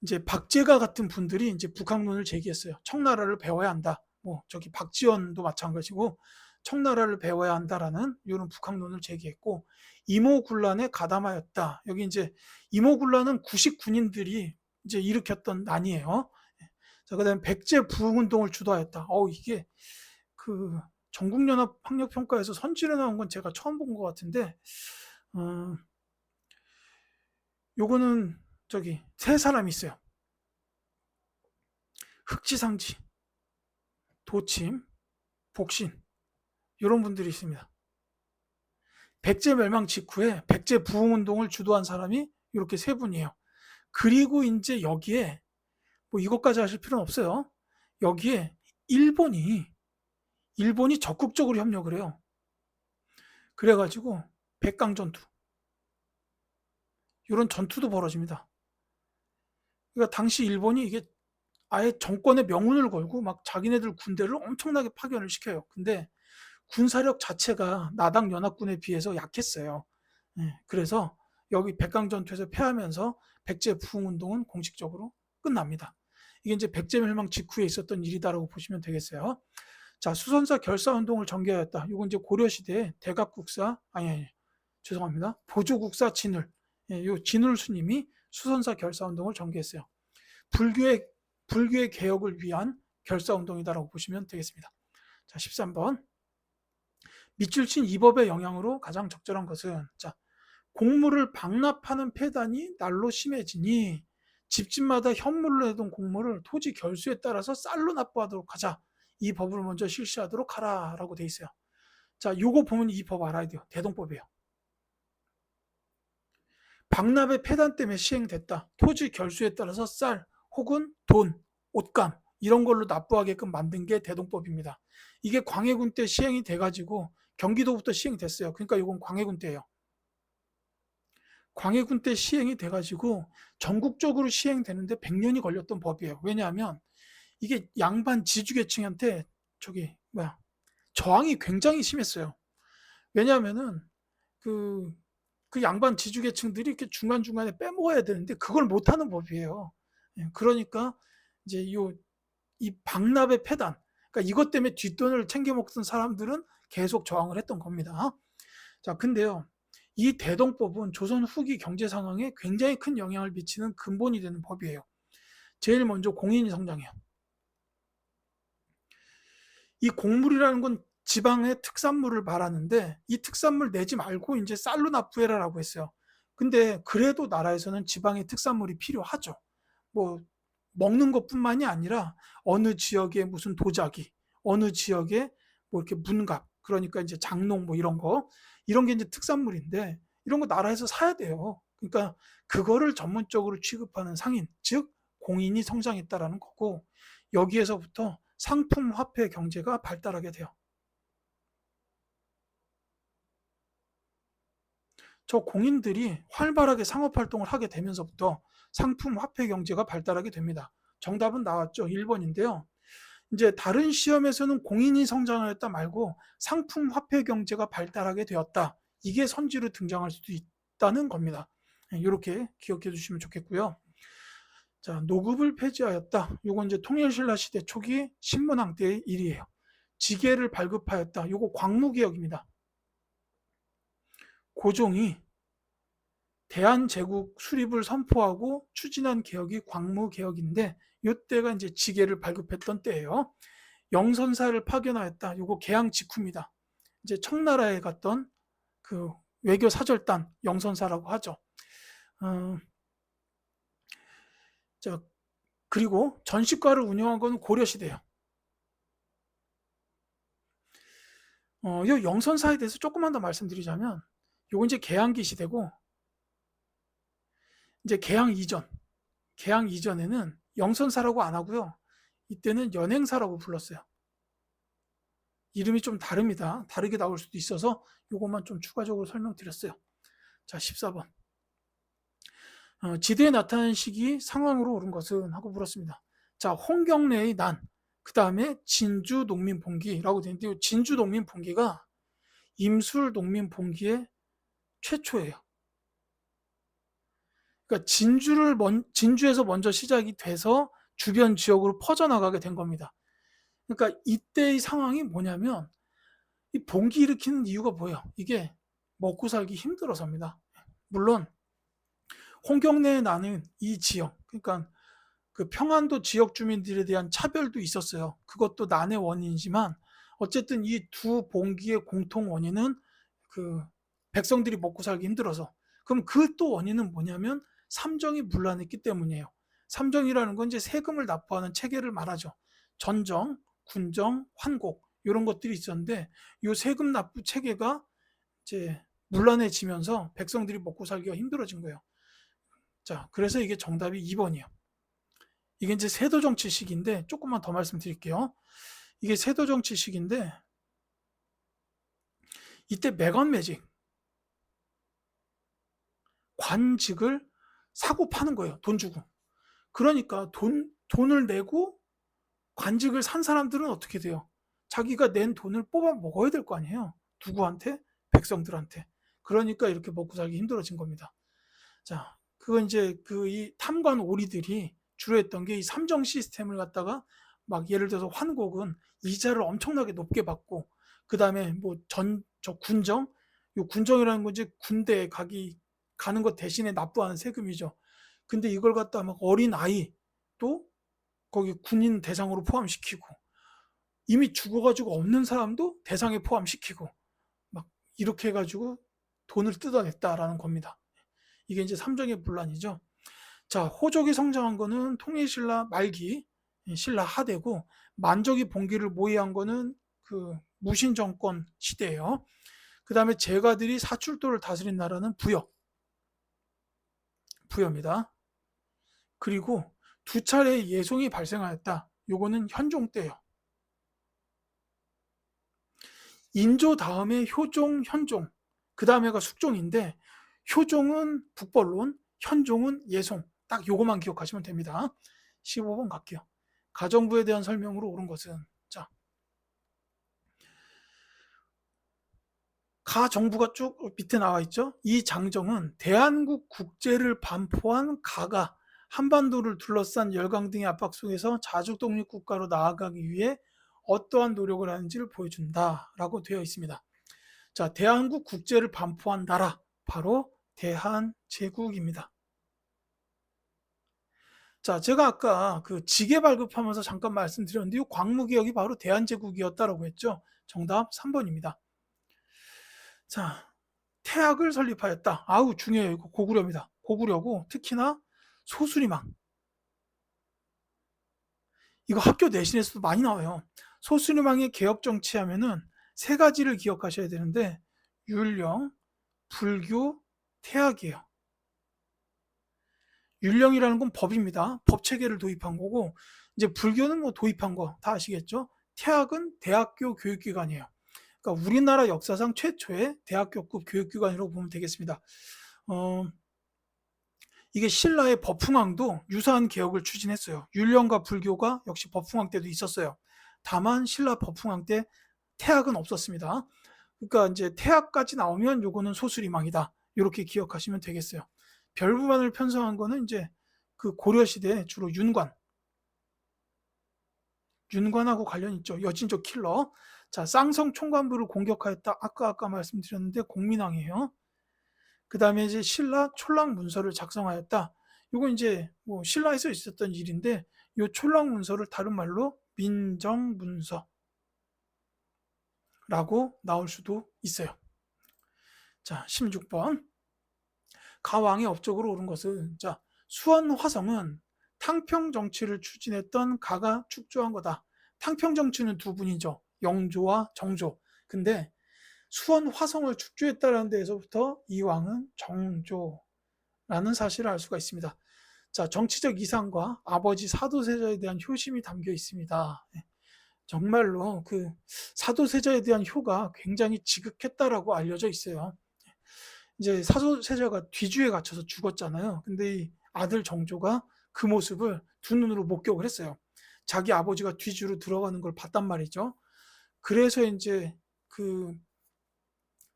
이제 박제가 같은 분들이 이제 북학론을 제기했어요. 청나라를 배워야 한다. 뭐 저기 박지원도 마찬가지고 청나라를 배워야 한다라는 이런 북학론을 제기했고 이모군란에 가담하였다. 여기 이제 이모군란은 구식 군인들이 이제 일으켰던 난이에요. 자, 그다음에 백제 부흥운동을 주도하였다. 이게 그 전국연합 학력평가에서 선지로 나온 건 제가 처음 본 것 같은데, 요거는 저기 세 사람이 있어요. 흑지상지, 도침, 복신 이런 분들이 있습니다. 백제 멸망 직후에 백제 부흥운동을 주도한 사람이 이렇게 세 분이에요. 그리고 이제 여기에 뭐 이것까지 하실 필요는 없어요. 여기에 일본이 적극적으로 협력을 해요. 그래가지고 백강전투 이런 전투도 벌어집니다. 그러니까 당시 일본이 이게 아예 정권의 명운을 걸고 막 자기네들 군대를 엄청나게 파견을 시켜요. 근데 군사력 자체가 나당 연합군에 비해서 약했어요. 그래서 여기 백강전투에서 패하면서 백제 부흥운동은 공식적으로 끝납니다. 이게 이제 백제 멸망 직후에 있었던 일이다라고 보시면 되겠어요. 자, 수선사 결사운동을 전개하였다. 이건 이제 고려시대에 대각국사, 아니, 죄송합니다. 보조국사 진울, 요 진울 스님이 수선사 결사운동을 전개했어요. 불교의 개혁을 위한 결사운동이다라고 보시면 되겠습니다. 자, 13번. 밑줄 친 이 법의 영향으로 가장 적절한 것은, 자, 곡물을 방납하는 폐단이 날로 심해지니 집집마다 현물로 내던 곡물을 토지 결수에 따라서 쌀로 납부하도록 하자. 이 법을 먼저 실시하도록 하라라고 돼 있어요. 자, 요거 보면 이 법 알아야 돼요. 대동법이에요. 방납의 폐단 때문에 시행됐다. 토지 결수에 따라서 쌀 혹은 돈, 옷감 이런 걸로 납부하게끔 만든 게 대동법입니다. 이게 광해군 때 시행이 돼가지고 경기도부터 시행이 됐어요. 그러니까 이건 광해군 때예요. 광해군 때 시행이 돼가지고 전국적으로 시행되는데 100년이 걸렸던 법이에요. 왜냐하면 이게 양반 지주계층한테 저항이 굉장히 심했어요. 왜냐하면은 그, 그 양반 지주계층들이 이렇게 중간중간에 빼먹어야 되는데 그걸 못하는 법이에요. 그러니까 이제 이 박납의 폐단, 그러니까 이것 때문에 뒷돈을 챙겨 먹던 사람들은 계속 저항을 했던 겁니다. 자, 근데요, 이 대동법은 조선 후기 경제 상황에 굉장히 큰 영향을 미치는 근본이 되는 법이에요. 제일 먼저 공인이 성장해요. 이 곡물이라는 건 지방의 특산물을 말하는데 이 특산물 내지 말고 이제 쌀로 납부해라라고 했어요. 근데 그래도 나라에서는 지방의 특산물이 필요하죠. 뭐 먹는 것뿐만이 아니라 어느 지역에 무슨 도자기, 어느 지역에 뭐 이렇게 문갑, 그러니까 이제 장농 뭐 이런 게 이제 특산물인데 이런 거 나라에서 사야 돼요. 그러니까 그거를 전문적으로 취급하는 상인, 즉 공인이 성장했다라는 거고 여기에서부터 상품 화폐 경제가 발달하게 돼요. 저 공인들이 활발하게 상업 활동을 하게 되면서부터 상품 화폐 경제가 발달하게 됩니다. 정답은 나왔죠. 1번인데요. 이제 다른 시험에서는 공인이 성장하였다 말고 상품 화폐 경제가 발달하게 되었다. 이게 선지로 등장할 수도 있다는 겁니다. 이렇게 기억해 주시면 좋겠고요. 자, 노급을 폐지하였다. 요건 이제 통일신라 시대 초기 신문왕 때의 일이에요. 지게를 발급하였다. 요거 광무개혁입니다. 고종이 대한제국 수립을 선포하고 추진한 개혁이 광무개혁인데 이때가 이제 지계를 발급했던 때예요. 영선사를 파견하였다. 요거 개항 직후입니다. 이제 청나라에 갔던 그 외교 사절단 영선사라고 하죠. 어, 자, 그리고 전시과를 운영한 건 고려시대예요. 이 영선사에 대해서 조금만 더 말씀드리자면 요건 이제 개항기 시대고 이제 개항 이전에는 영선사라고 안 하고요. 이때는 연행사라고 불렀어요. 이름이 좀 다릅니다. 다르게 나올 수도 있어서 요것만 좀 추가적으로 설명드렸어요. 자, 14번. 지도에 나타난 시기 상황으로 옳은 것은 하고 물었습니다. 자, 홍경래의 난, 그 다음에 진주 농민 봉기라고 되는데 진주 농민 봉기가 임술 농민 봉기의 최초예요. 그러니까 진주에서 먼저 시작이 돼서 주변 지역으로 퍼져나가게 된 겁니다. 그러니까 이때의 상황이 뭐냐면 이 봉기 일으키는 이유가 뭐예요? 이게 먹고 살기 힘들어서입니다. 물론 홍경래에 나는 이 지역, 그러니까 그 평안도 지역 주민들에 대한 차별도 있었어요. 그것도 난의 원인이지만 어쨌든 이 두 봉기의 공통 원인은 그 백성들이 먹고 살기 힘들어서. 그럼 그 또 원인은 뭐냐면 삼정이 문란했기 때문이에요. 삼정이라는 건 이제 세금을 납부하는 체계를 말하죠. 전정, 군정, 환곡 이런 것들이 있었는데 이 세금 납부 체계가 이제 문란해지면서 백성들이 먹고 살기가 힘들어진 거예요. 자, 그래서 이게 정답이 2번이에요. 이게 이제 세도정치식인데 조금만 더 말씀드릴게요. 이게 세도정치식인데 이때 매관매직 관직을 사고 파는 거예요. 돈 주고. 그러니까 돈을 내고 관직을 산 사람들은 어떻게 돼요? 자기가 낸 돈을 뽑아 먹어야 될 거 아니에요. 누구한테? 백성들한테. 그러니까 이렇게 먹고 살기 힘들어진 겁니다. 자, 그건 이제 그 이 탐관 오리들이 주로 했던 게 이 삼정 시스템을 갖다가 막 예를 들어서 환곡은 이자를 엄청나게 높게 받고 그 다음에 뭐 저 군정, 요 군정이라는 건 이제 군대에 가는 것 대신에 납부하는 세금이죠. 근데 이걸 갖다 막 어린 아이 또 거기 군인 대상으로 포함시키고 이미 죽어가지고 없는 사람도 대상에 포함시키고 막 이렇게 해가지고 돈을 뜯어냈다라는 겁니다. 이게 이제 삼정의 분란이죠. 자, 호족이 성장한 거는 통일신라 말기, 신라 하대고 만족이 봉기를 모의한 거는 그 무신정권 시대예요. 그 다음에 제가들이 사출도를 다스린 나라는 부여입니다. 그리고 두 차례 예송이 발생하였다. 요거는 현종 때예요. 인조 다음에 효종, 현종, 그 다음에가 숙종인데 효종은 북벌론, 현종은 예송. 딱 요거만 기억하시면 됩니다. 15번 갈게요. 가정부에 대한 설명으로 옳은 것은 자, 가정부가 쭉 밑에 나와 있죠. 이 장정은 대한국 국제를 반포한 가가 한반도를 둘러싼 열강 등의 압박 속에서 자주 독립국가로 나아가기 위해 어떠한 노력을 하는지를 보여준다라고 되어 있습니다. 자, 대한국 국제를 반포한 나라 바로 대한제국입니다. 자, 제가 아까 그 지계 발급하면서 잠깐 말씀드렸는데 이 광무개혁이 바로 대한제국이었다라고 했죠. 정답 3번입니다. 자, 태학을 설립하였다. 아우 중요해요. 이거 고구려입니다. 고구려고 특히나 소수리망. 이거 학교 내신에서도 많이 나와요. 소수리망의 개혁 정치하면은 세 가지를 기억하셔야 되는데 율령, 불교, 태학이에요. 율령이라는 건 법입니다. 법 체계를 도입한 거고 이제 불교는 뭐 도입한 거 다 아시겠죠? 태학은 대학교 교육기관이에요. 그러니까 우리나라 역사상 최초의 대학교급 교육기관이라고 보면 되겠습니다. 이게 신라의 법흥왕도 유사한 개혁을 추진했어요. 율령과 불교가 역시 법흥왕 때도 있었어요. 다만 신라 법흥왕 때 태학은 없었습니다. 그러니까 이제 태학까지 나오면 요거는 소수리망이다. 이렇게 기억하시면 되겠어요. 별부만을 편성한 거는 이제 그 고려 시대 주로 윤관하고 관련 있죠. 여진족 킬러. 자, 쌍성 총관부를 공격하였다. 아까 말씀드렸는데 공민왕이에요. 그 다음에 이제 신라 촌락 문서를 작성하였다. 이거 이제 뭐 신라에서 있었던 일인데 이 촌락 문서를 다른 말로 민정문서라고 나올 수도 있어요. 자, 16번. 가왕의 업적으로 오른 것은, 자, 수원화성은 탕평 정치를 추진했던 가가 축조한 거다. 탕평 정치는 두 분이죠. 영조와 정조. 근데 수원화성을 축조했다는 데에서부터 이 왕은 정조라는 사실을 알 수가 있습니다. 자, 정치적 이상과 아버지 사도세자에 대한 효심이 담겨 있습니다. 정말로 그 사도세자에 대한 효가 굉장히 지극했다라고 알려져 있어요. 이제 사도세자가 뒤주에 갇혀서 죽었잖아요. 근데 이 아들 정조가 그 모습을 두 눈으로 목격을 했어요. 자기 아버지가 뒤주로 들어가는 걸 봤단 말이죠. 그래서 이제 그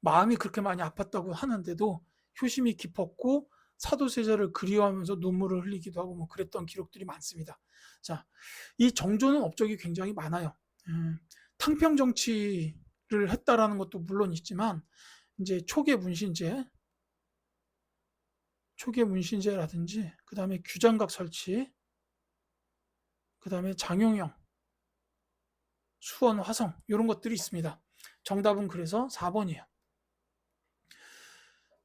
마음이 그렇게 많이 아팠다고 하는데도 효심이 깊었고 사도세자를 그리워하면서 눈물을 흘리기도 하고 뭐 그랬던 기록들이 많습니다. 자, 이 정조는 업적이 굉장히 많아요. 탕평 정치를 했다라는 것도 물론 있지만 이제 초계 문신제라든지 그 다음에 규장각 설치, 그 다음에 장용영, 수원 화성 이런 것들이 있습니다. 정답은 그래서 4번이에요.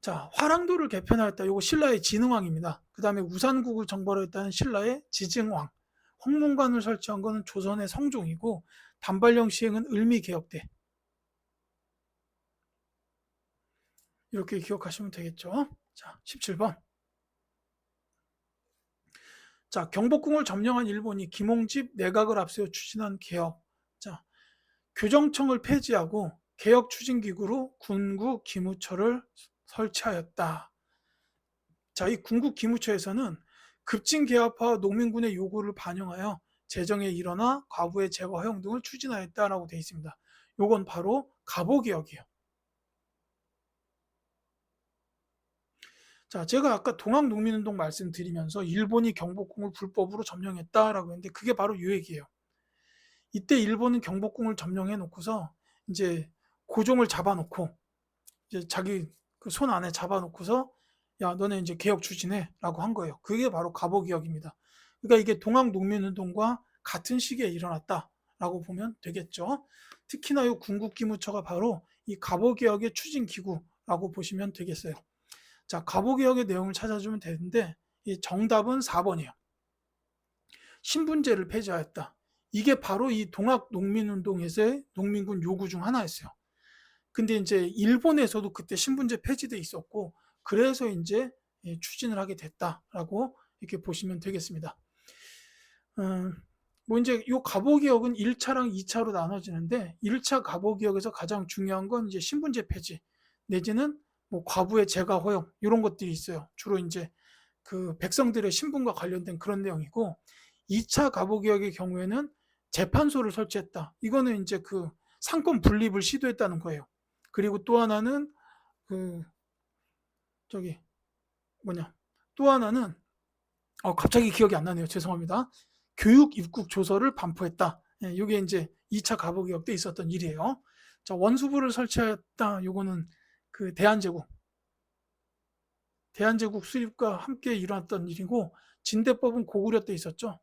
자, 화랑도를 개편하였다. 이거 신라의 진흥왕입니다. 그 다음에 우산국을 정벌하였다는 신라의 지증왕. 홍문관을 설치한 것은 조선의 성종이고 단발령 시행은 을미개혁대. 이렇게 기억하시면 되겠죠. 자, 17번. 자, 경복궁을 점령한 일본이 김홍집 내각을 앞세워 추진한 개혁. 자, 교정청을 폐지하고 개혁 추진기구로 군구 기무처를 설치하였다. 자, 이 군구 기무처에서는 급진 개혁화와 농민군의 요구를 반영하여 재정의 일원화, 과부의 제거 허용 등을 추진하였다라고 되어 있습니다. 요건 바로 갑오개혁이에요. 자, 제가 아까 동학농민운동 말씀드리면서 일본이 경복궁을 불법으로 점령했다라고 했는데 그게 바로 이 얘기예요. 이때 일본은 경복궁을 점령해 놓고서 이제 고종을 잡아놓고 이제 자기 그 손 안에 잡아놓고서 야, 너네 이제 개혁 추진해라고 한 거예요. 그게 바로 갑오개혁입니다. 그러니까 이게 동학농민운동과 같은 시기에 일어났다라고 보면 되겠죠. 특히나 이 군국기무처가 바로 이 갑오개혁의 추진기구라고 보시면 되겠어요. 자, 갑오개혁의 내용을 찾아주면 되는데 이 정답은 4번이에요. 신분제를 폐지하였다. 이게 바로 이 동학농민운동에서의 농민군 요구 중 하나였어요. 근데 이제 일본에서도 그때 신분제 폐지돼 있었고 그래서 이제 추진을 하게 됐다라고 이렇게 보시면 되겠습니다. 뭐 이제 요 갑오개혁은 1차랑 2차로 나눠지는데 1차 갑오개혁에서 가장 중요한 건 이제 신분제 폐지 내지는 뭐 과부의 제가 허용 이런 것들이 있어요. 주로 이제 그 백성들의 신분과 관련된 그런 내용이고 2차 갑오개혁의 경우에는 재판소를 설치했다. 이거는 이제 그 상권 분립을 시도했다는 거예요. 그리고 또 하나는 그 또 하나는 갑자기 기억이 안 나네요. 죄송합니다. 교육 입국 조서를 반포했다. 이게 이제 2차 갑오개혁 때 있었던 일이에요. 자, 원수부를 설치했다. 요거는 그 대한제국 수립과 함께 일어났던 일이고 진대법은 고구려 때 있었죠.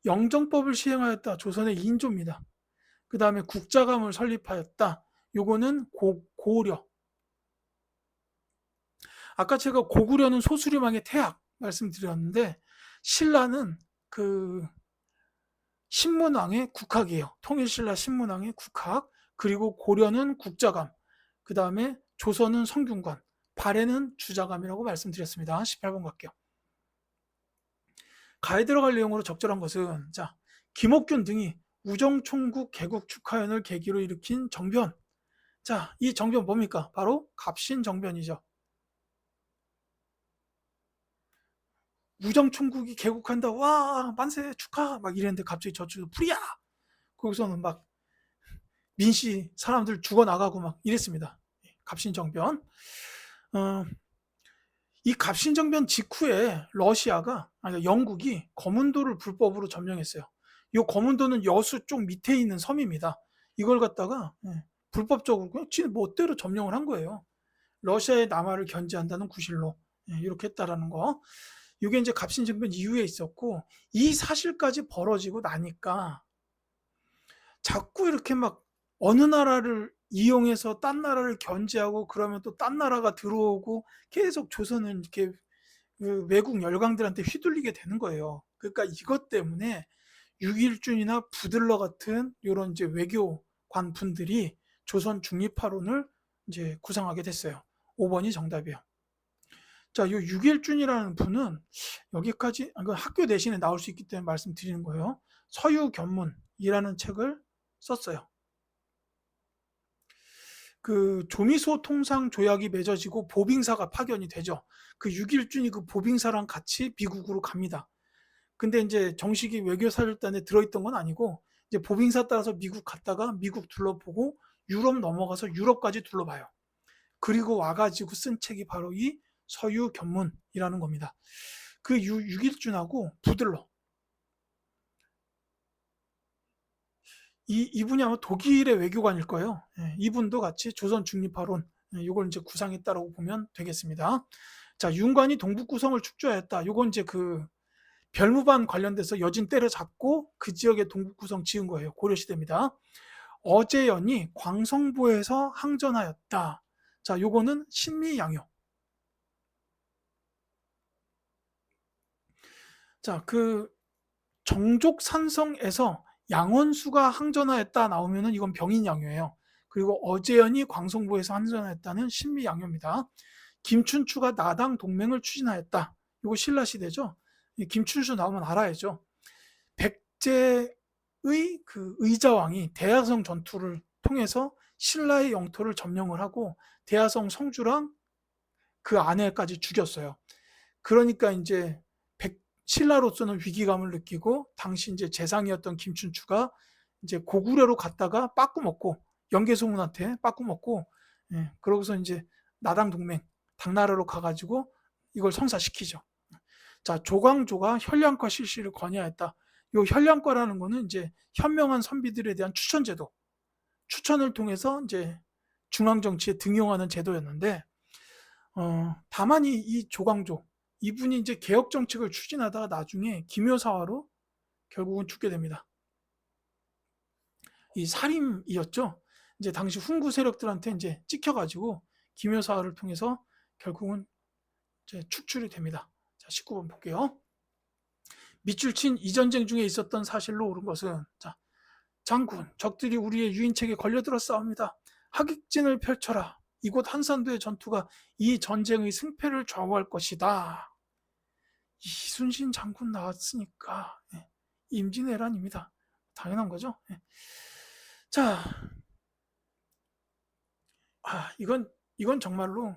영정법을 시행하였다. 조선의 인조입니다. 그 다음에 국자감을 설립하였다. 요거는 고구려. 아까 제가 고구려는 소수림왕의 태학 말씀드렸는데 신라는 그 신문왕의 국학이에요. 통일신라 신문왕의 국학. 그리고 고려는 국자감. 그 다음에 조선은 성균관. 발해는 주자감이라고 말씀드렸습니다. 18번 갈게요. 가에 들어갈 내용으로 적절한 것은 자, 김옥균 등이 우정총국 개국 축하연을 계기로 일으킨 정변. 자, 이 정변 뭡니까? 바로 갑신정변이죠. 우정총국이 개국한다. 와, 만세 축하. 막 이랬는데 갑자기 저쪽에서 불이야. 거기서는 막 민씨 사람들 죽어나가고 막 이랬습니다. 갑신정변. 이 갑신정변 직후에 영국이 거문도를 불법으로 점령했어요. 이 거문도는 여수 쪽 밑에 있는 섬입니다. 이걸 갖다가 불법적으로 그냥 지 멋대로 점령을 한 거예요. 러시아의 남하를 견제한다는 구실로 이렇게 했다라는 거. 이게 이제 갑신정변 이후에 있었고, 이 사실까지 벌어지고 나니까 자꾸 이렇게 막 어느 나라를 이용해서 딴 나라를 견제하고, 그러면 또 딴 나라가 들어오고 계속 조선은 이렇게 그 외국 열강들한테 휘둘리게 되는 거예요. 그러니까 이것 때문에 육일준이나 부들러 같은 이런 이제 외교관 분들이 조선 중립화론을 이제 구상하게 됐어요. 5번이 정답이에요. 자, 요 육일준이라는 분은 여기까지 학교 내신에 나올 수 있기 때문에 말씀드리는 거예요. 서유견문이라는 책을 썼어요. 그 조미소 통상 조약이 맺어지고 보빙사가 파견이 되죠. 그 육일준이 그 보빙사랑 같이 미국으로 갑니다. 근데 이제 정식이 외교사절단에 들어있던 건 아니고, 이제 보빙사 따라서 미국 갔다가 미국 둘러보고 유럽 넘어가서 유럽까지 둘러봐요. 그리고 와가지고 쓴 책이 바로 이 서유견문이라는 겁니다. 그 육일준하고 부들러, 이분이 아마 독일의 외교관일 거예요. 이분도 같이 조선 중립화론, 이걸 이제 구상했다라고 보면 되겠습니다. 자, 윤관이 동북구성을 축조하였다. 요건 이제 그 별무반 관련돼서 여진 때려잡고 그 지역에 동북구성 지은 거예요. 고려시대입니다. 어제연이 광성보에서 항전하였다. 자, 요거는 신미양요. 자, 그 정족산성에서 양원수가 항전하였다 나오면은 이건 병인양요예요. 그리고 어제연이 광성보에서 항전하였다는 신미양요입니다. 김춘추가 나당 동맹을 추진하였다. 이거 신라시대죠. 김춘추 나오면 알아야죠. 백제의 그 의자왕이 대야성 전투를 통해서 신라의 영토를 점령을 하고 대야성 성주랑 그 아내까지 죽였어요. 그러니까 이제 신라로서는 위기감을 느끼고, 당시 이제 재상이었던 김춘추가 이제 고구려로 갔다가 빠꾸 먹고, 영계소문한테 빠꾸 먹고, 그러고서 이제 나당 동맹 당나라로 가가지고 이걸 성사시키죠. 자, 조광조가 현량과 실시를 권유하였다. 요 현량과라는 거는 이제 현명한 선비들에 대한 추천제도, 추천을 통해서 이제 중앙 정치에 등용하는 제도였는데, 다만 이 조광조, 이분이 이제 개혁 정책을 추진하다가 나중에 기묘사화로 결국은 죽게 됩니다. 이 살인이었죠. 이제 당시 훈구 세력들한테 이제 찍혀가지고 기묘사화를 통해서 결국은 이제 축출이 됩니다. 자, 19번 볼게요. 밑줄 친 이 전쟁 중에 있었던 사실로 옳은 것은, 자, 장군, 적들이 우리의 유인책에 걸려들었사옵니다. 하객진을 펼쳐라. 이곳 한산도의 전투가 이 전쟁의 승패를 좌우할 것이다. 이순신 장군 나왔으니까 임진왜란입니다. 당연한 거죠. 자, 이건 정말로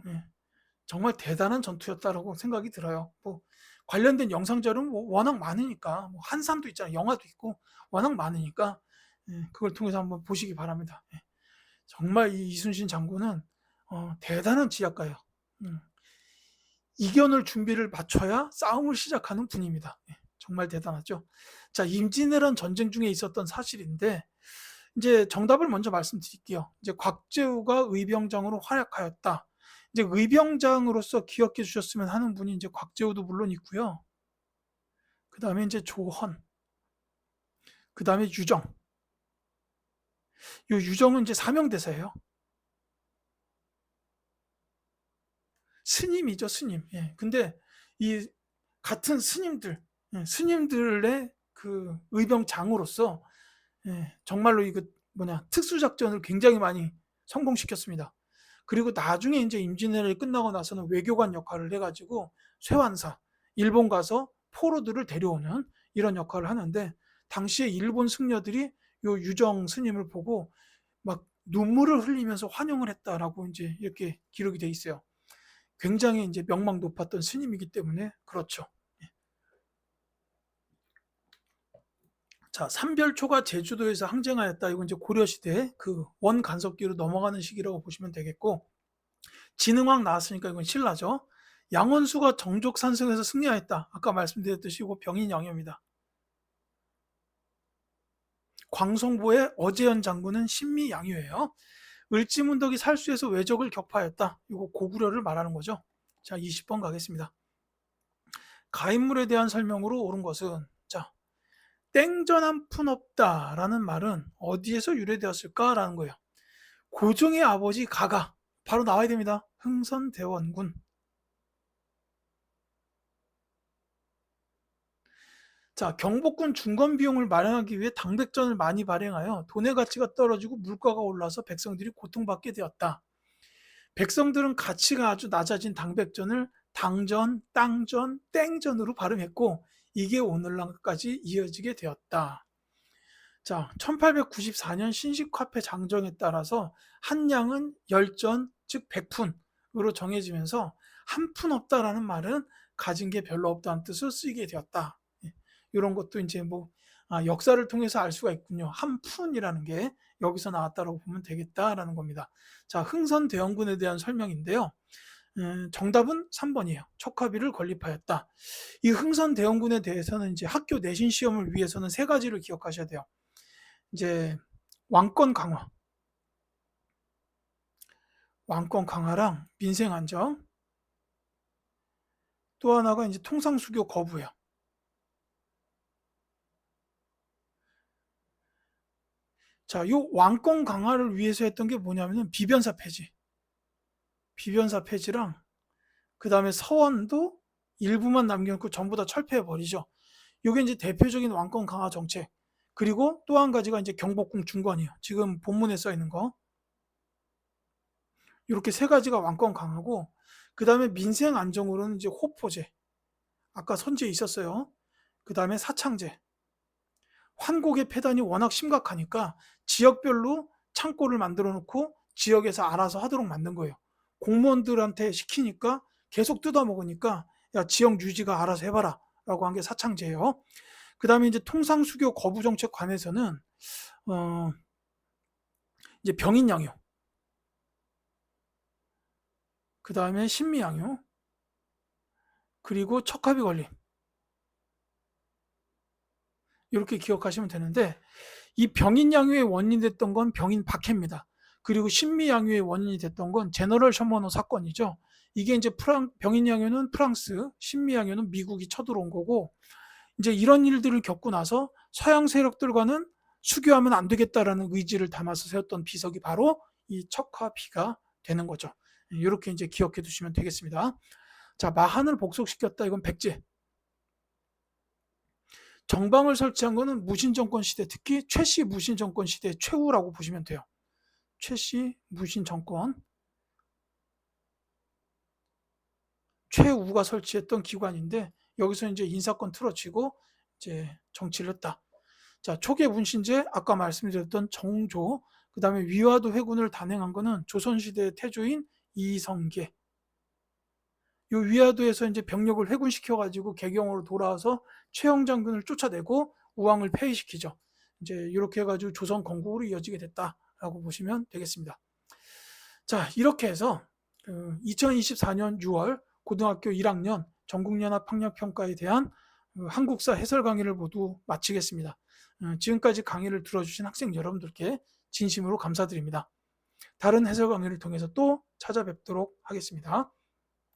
정말 대단한 전투였다라고 생각이 들어요. 뭐 관련된 영상 자료는 뭐 워낙 많으니까, 뭐 한산도 있잖아요. 영화도 있고 워낙 많으니까 그걸 통해서 한번 보시기 바랍니다. 정말 이 이순신 장군은 대단한 지략가예요. 이겨낼 준비를 마쳐야 싸움을 시작하는 분입니다. 정말 대단하죠. 자, 임진왜란 전쟁 중에 있었던 사실인데, 이제 정답을 먼저 말씀드릴게요. 이제 곽재우가 의병장으로 활약하였다. 이제 의병장으로서 기억해 주셨으면 하는 분이 이제 곽재우도 물론 있고요. 그 다음에 이제 조헌, 그 다음에 유정. 이 유정은 이제 사명대사예요. 스님이죠, 스님. 근데 이 같은 스님들의 그 의병장으로서 정말로 이거 특수작전을 굉장히 많이 성공시켰습니다. 그리고 나중에 이제 임진왜란이 끝나고 나서는 외교관 역할을 해가지고 쇠환사, 일본 가서 포로들을 데려오는 이런 역할을 하는데, 당시에 일본 승려들이 요 유정 스님을 보고 막 눈물을 흘리면서 환영을 했다라고 이제 이렇게 기록이 돼 있어요. 굉장히 이제 명망 높았던 스님이기 때문에 그렇죠. 자, 삼별초가 제주도에서 항쟁하였다. 이건 이제 고려시대 그 원간섭기로 넘어가는 시기라고 보시면 되겠고, 진흥왕 나왔으니까 이건 신라죠. 양원수가 정족산성에서 승리하였다. 아까 말씀드렸듯이 이거 병인양요입니다. 광성보의 어제연 장군은 신미양요예요. 을지문덕이 살수에서 왜적을 격파하였다. 이거 고구려를 말하는 거죠. 자, 20번 가겠습니다. 가인물에 대한 설명으로 옳은 것은, 자, 땡전 한 푼 없다라는 말은 어디에서 유래되었을까라는 거예요. 고종의 아버지 가가 바로 나와야 됩니다. 흥선대원군. 자, 경복궁 중건 비용을 마련하기 위해 당백전을 많이 발행하여 돈의 가치가 떨어지고 물가가 올라서 백성들이 고통받게 되었다. 백성들은 가치가 아주 낮아진 당백전을 당전, 땅전, 땡전으로 발음했고 이게 오늘날까지 이어지게 되었다. 자, 1894년 신식화폐 장정에 따라서 한 냥은 10전, 즉 100푼으로 정해지면서 한 푼 없다라는 말은 가진 게 별로 없다는 뜻을 쓰이게 되었다. 이런 것도 이제 역사를 통해서 알 수가 있군요. 한 푼이라는 게 여기서 나왔다고 보면 되겠다라는 겁니다. 자, 흥선대원군에 대한 설명인데요. 정답은 3번이에요. 척화비를 건립하였다. 이 흥선대원군에 대해서는 이제 학교 내신 시험을 위해서는 세 가지를 기억하셔야 돼요. 이제 왕권 강화랑 민생 안정, 또 하나가 이제 통상수교 거부예요. 자, 요 왕권 강화를 위해서 했던 게 뭐냐면은 비변사 폐지랑 그 다음에 서원도 일부만 남겨놓고 전부 다 철폐해 버리죠. 요게 이제 대표적인 왕권 강화 정책. 그리고 또 한 가지가 이제 경복궁 중건이에요. 지금 본문에 써 있는 거. 이렇게 세 가지가 왕권 강화고, 그 다음에 민생 안정으로는 이제 호포제. 아까 선제 있었어요. 그 다음에 사창제. 환곡의 폐단이 워낙 심각하니까 지역별로 창고를 만들어 놓고 지역에서 알아서 하도록 만든 거예요. 공무원들한테 시키니까 계속 뜯어먹으니까 야, 지역 유지가 알아서 해봐라 라고 한 게 사창제예요. 그 다음에 이제 통상수교 거부 정책 관해서는 이제 병인양요, 그 다음에 신미양요, 그리고 척합이 걸림, 이렇게 기억하시면 되는데, 이 병인양요의 원인이 됐던 건 병인 박해입니다. 그리고 신미양요의 원인이 됐던 건 제너럴 셔머너 사건이죠. 이게 이제 병인양요는 프랑스, 신미양요는 미국이 쳐들어온 거고, 이제 이런 일들을 겪고 나서 서양 세력들과는 수교하면 안 되겠다라는 의지를 담아서 세웠던 비석이 바로 이 척화비가 되는 거죠. 이렇게 이제 기억해 두시면 되겠습니다. 자, 마한을 복속시켰다. 이건 백제. 정방을 설치한 거는 무신정권 시대, 특히 최씨 무신정권 시대 최후라고 보시면 돼요. 최씨 무신정권. 최우가 설치했던 기관인데 여기서 이제 인사권 틀어치고 이제 정치를 했다. 자, 초계 문신제 아까 말씀드렸던 정조, 그 다음에 위화도 회군을 단행한 거는 조선시대의 태조인 이성계. 이 위화도에서 이제 병력을 회군시켜가지고 개경으로 돌아와서 최영 장군을 쫓아내고 우왕을 폐위시키죠. 이제 이렇게 해가지고 조선 건국으로 이어지게 됐다라고 보시면 되겠습니다. 자, 이렇게 해서 2024년 6월 고등학교 1학년 전국연합학력평가에 대한 한국사 해설 강의를 모두 마치겠습니다. 지금까지 강의를 들어주신 학생 여러분들께 진심으로 감사드립니다. 다른 해설 강의를 통해서 또 찾아뵙도록 하겠습니다.